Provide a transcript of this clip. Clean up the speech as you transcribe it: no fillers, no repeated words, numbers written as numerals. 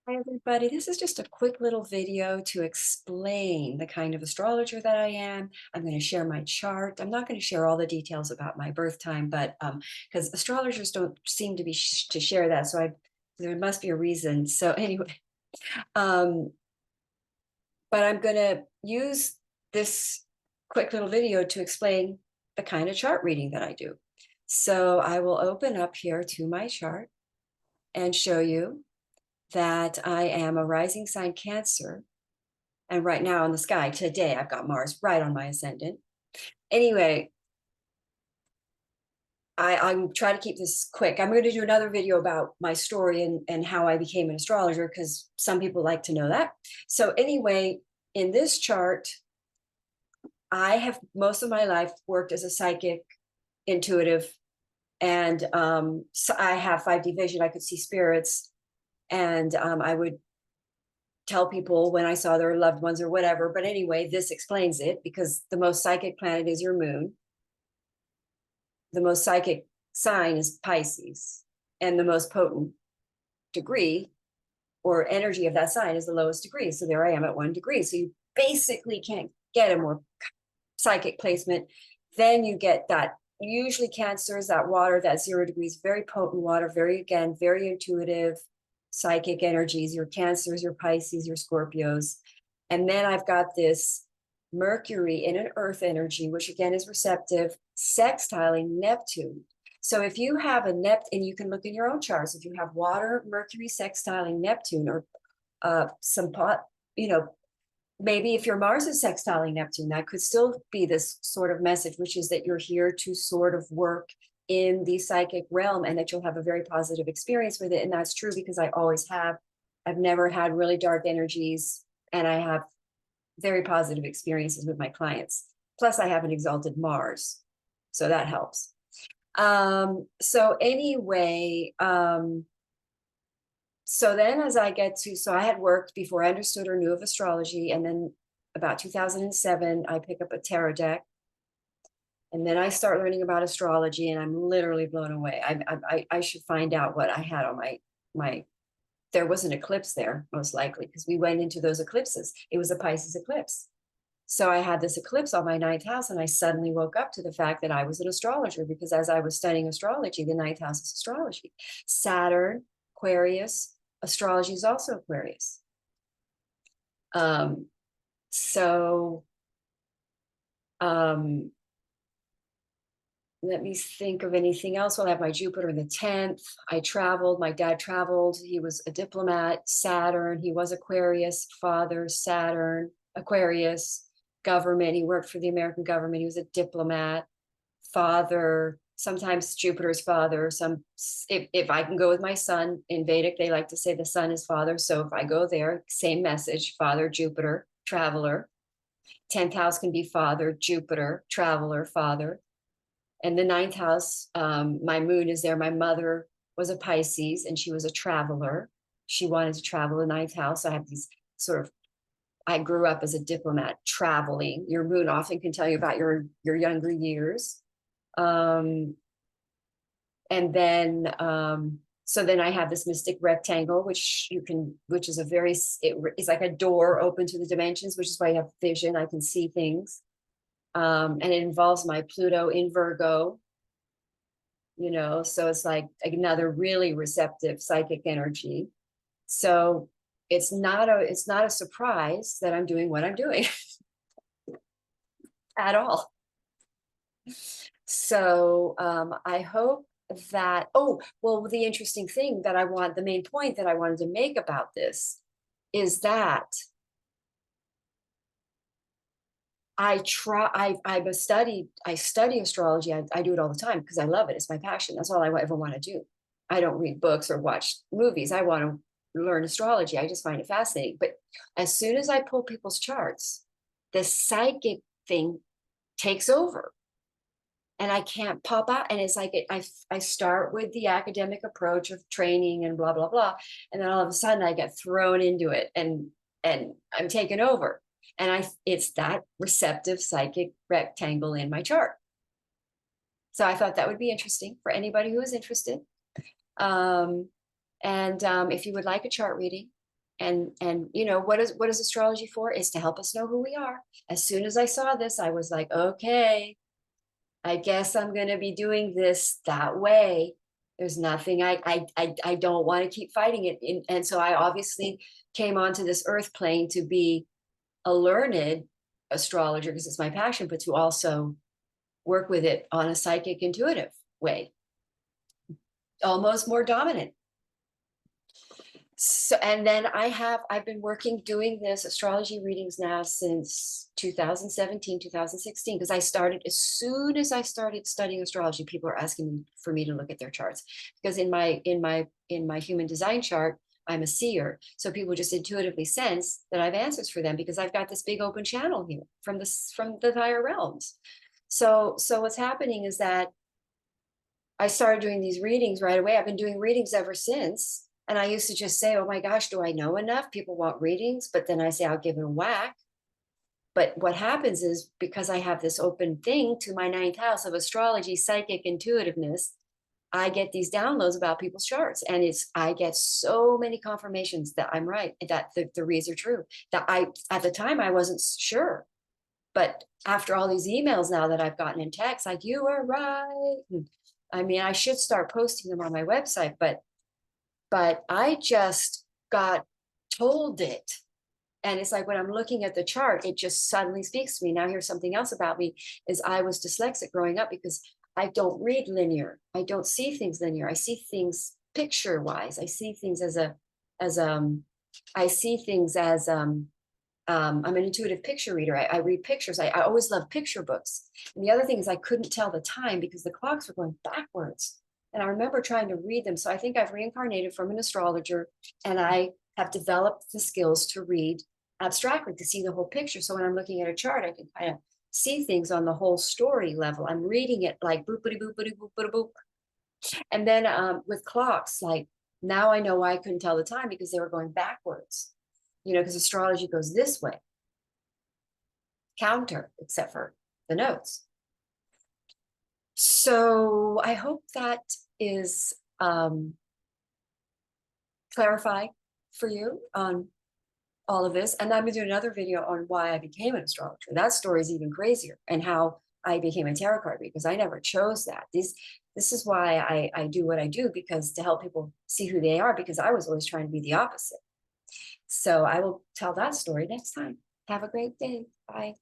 Hi, everybody. This is just a quick little video to explain the kind of astrologer that I am. I'm going to share my chart. I'm not going to share all the details about my birth time, but because astrologers don't seem to be to share that, so there must be a reason. So anyway, um, but I'm going to use this quick little video to explain the kind of chart reading that I do. So I will open up here to my chart and show you that I am a rising sign Cancer. And right now in the sky today, I've got Mars right on my ascendant. Anyway, I'm trying to keep this quick. I'm going to do another video about my story and how I became an astrologer, because some people like to know that. So anyway, in this chart, I have most of my life worked as a psychic, intuitive, and so I have 5D vision. I could see spirits, and I would tell people when I saw their loved ones or whatever. But anyway, this explains it, because the most psychic planet is your moon. The most psychic sign is Pisces, and the most potent degree or energy of that sign is the lowest degree. So there I am at 1 degree. So you basically can't get a more psychic placement. Then you get that, usually Cancer is that water, that 0 degrees, very potent water, very intuitive, psychic energies, your Cancers, your Pisces, your Scorpios. And then I've got this Mercury in an earth energy, which again is receptive, sextiling Neptune. So if you have a and you can look in your own charts, if you have water, Mercury sextiling Neptune, or maybe if your Mars is sextiling Neptune, that could still be this sort of message, which is that you're here to sort of work in the psychic realm and that you'll have a very positive experience with it. And that's true, because I always have. I've never had really dark energies, and I have very positive experiences with my clients. Plus, I have an exalted Mars, so that helps. So anyway, so then as I get to, so I had worked before I understood or knew of astrology, and then about 2007, I pick up a tarot deck, and then I start learning about astrology, and I'm literally blown away. I should find out what I had on my. There was an eclipse there, most likely, because we went into those eclipses. It was a Pisces eclipse. So I had this eclipse on my ninth house, and I suddenly woke up to the fact that I was an astrologer, because as I was studying astrology, the ninth house is astrology. Saturn, Aquarius, astrology is also Aquarius. Um, so let me think of anything else. I'll have my Jupiter in the 10th. I traveled. My dad traveled. He was a diplomat. Saturn, he was Aquarius. Father, Saturn, Aquarius. Government, he worked for the American government. He was a diplomat. Father, sometimes Jupiter's father. If I can go with my sun, in Vedic, they like to say the sun is father. So if I go there, same message, father, Jupiter, traveler. 10th house can be father, Jupiter, traveler, father. And the ninth house, my moon is there. My mother was a Pisces, and she was a traveler. She wanted to travel the ninth house. I have these sort of, I grew up as a diplomat traveling. Your moon often can tell you about your younger years. And then, so then I have this mystic rectangle, which is it's like a door open to the dimensions, which is why you have vision. I can see things. And it involves my Pluto in Virgo, so it's like another really receptive psychic energy. So it's not a surprise that I'm doing what I'm doing at all. So I hope that, the interesting thing that the main point that I wanted to make about this is that I study astrology. I do it all the time because I love it. It's my passion. That's all I ever want to do. I don't read books or watch movies. I want to learn astrology. I just find it fascinating. But as soon as I pull people's charts, the psychic thing takes over, and I can't pop out. And it's like I start with the academic approach of training and blah blah blah, and then all of a sudden I get thrown into it, and I'm taken over. And it's that receptive psychic rectangle in my chart. So I thought that would be interesting for anybody who is interested. If you would like a chart reading, And you know, what is astrology for? Is to help us know who we are. As soon as I saw this, I was like, okay, I guess I'm going to be doing this that way. There's nothing I don't want to keep fighting it. And so I obviously came onto this earth plane to be a learned astrologer because it's my passion, but to also work with it on a psychic, intuitive way, almost more dominant. So, and then I've been working doing this astrology readings now since 2017, 2016, because I started as soon as I started studying astrology, people are asking for me to look at their charts because in my human design chart, I'm a seer. So people just intuitively sense that I have answers for them because I've got this big open channel here from the higher realms. So what's happening is that I started doing these readings right away. I've been doing readings ever since. And I used to just say, oh my gosh, do I know enough? People want readings. But then I say, I'll give it a whack. But what happens is because I have this open thing to my ninth house of astrology, psychic intuitiveness, I get these downloads about people's charts. And I get so many confirmations that I'm right, that the reads are true. That at the time, I wasn't sure. But after all these emails now that I've gotten in text, like, you are right. I mean, I should start posting them on my website, but I just got told it. And it's like when I'm looking at the chart, it just suddenly speaks to me. Now, here's something else about me is I was dyslexic growing up because I don't read linear. I don't see things linear. I see things picture wise. I see things I see things as I'm an intuitive picture reader. I read pictures. I always love picture books. And the other thing is I couldn't tell the time because the clocks were going backwards. And I remember trying to read them. So I think I've reincarnated from an astrologer and I have developed the skills to read abstractly, to see the whole picture. So when I'm looking at a chart, I can kind of see things on the whole story level. I'm reading it like boopity boopity boopity boop. And then with clocks, like now I know why I couldn't tell the time because they were going backwards, you know, because astrology goes this way, counter, except for the notes. So I hope that is clarify for you on all of this. And I'm going to do another video on why I became an astrologer. That story is even crazier, and how I became a tarot card reader, because I never chose that. This is why I do what I do, because to help people see who they are, because I was always trying to be the opposite. So I will tell that story next time. Have a great day. Bye.